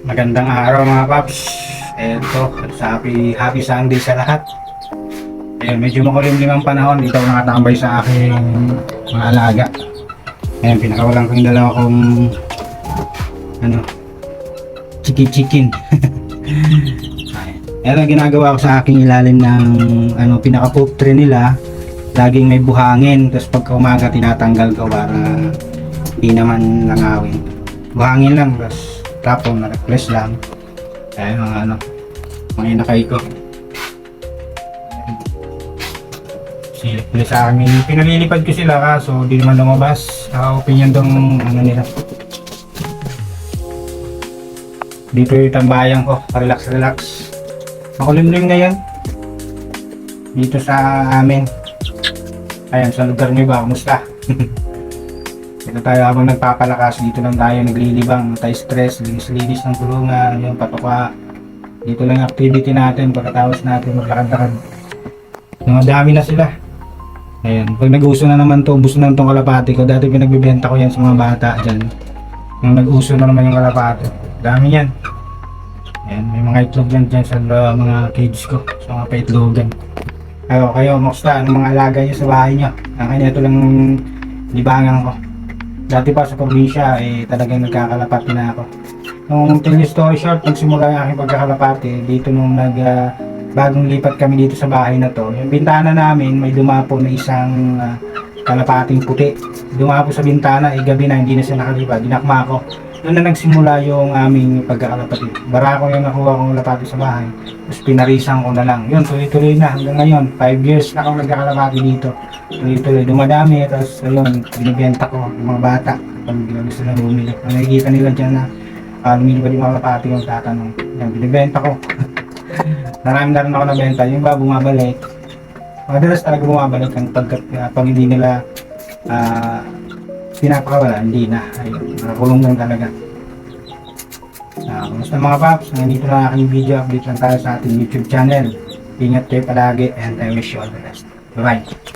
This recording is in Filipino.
Magandang araw mga paps. Eto, happy Sunday sa lahat. Medyo makulimlim ang panahon. Dito ako nakatambay sa aking mga alaga. Pinakawalan ko yung dalawa kong chicken. Ayan, ginagawa ko sa aking ilalim ng pinaka-poop tray nila. Laging may buhangin. Tapos pagka umaga tinatanggal ko para hindi naman langawin. Buhangin lang, tapos tapon na replace lang. Ayan mga inakay ko. Silip nila sa amin. Pinalilipad ko sila kaso di naman lumabas. Opinion dong nila. Dito yung tambayan ko. Relax. Makulimlim ngayon. Dito sa amin. Ayan, sa lugar nyo ba? Kumusta? Dito tayo habang nagpapalakas. Dito lang tayo naglilibang. Tayo stress, linis ng kulungan, yung patuka. Dito lang yung activity natin pagkatapos natin maglakad-lakad. Dami na sila. Ayan, pag nag-uso na naman to, ubos na itong kalapati ko. Dati pinagbibenta ko yan sa mga bata dyan. Nung nag-uso na naman yung kalapati. Dami yan. Ayan, may mga itlog yan dyan sa mga cage ko. Sa mga paitlogan. Kayo, musta? Anong mga alaga nyo sa bahay nyo? Ito lang libangan ko. Dati pa sa probinsya, talagang nagkakalapati na ako. Nung tell you story short, nagsimula yung aking pagkakalapati dito nung bagong lipat kami dito sa bahay na to. Yung bintana namin, may dumapo na isang kalapating puti. Dumapo sa bintana, gabi na, hindi na siya nakalipat. Dinakma ko. Doon na nagsimula yung aming pagkakalapati. Barako yung nakuha kong lapati sa bahay. Tapos pinarisan ko na lang. Yun, tuloy-tuloy na hanggang ngayon. 5 years na akong nagkakalapati dito. Tuloy-tuloy, dumadami. Tapos ayun, binibenta ko yung mga bata. Pag gusto na bumili. Kung nakikita nila dyan na lumilipad yung mga kalapati yung tatanong. Yan, binibenta ko. Marami na rin ako nabenta. Yung ba bumabalik. Madalas talaga bumabalik ang pag hindi nila pinapakawala, hindi na. Ayun, nakakulong lang talaga. Kumusta mga paps? Nandito na aking video. Update lang tayo sa ating YouTube channel. Ingat kayo palagi and I wish you all the best. Bye-bye.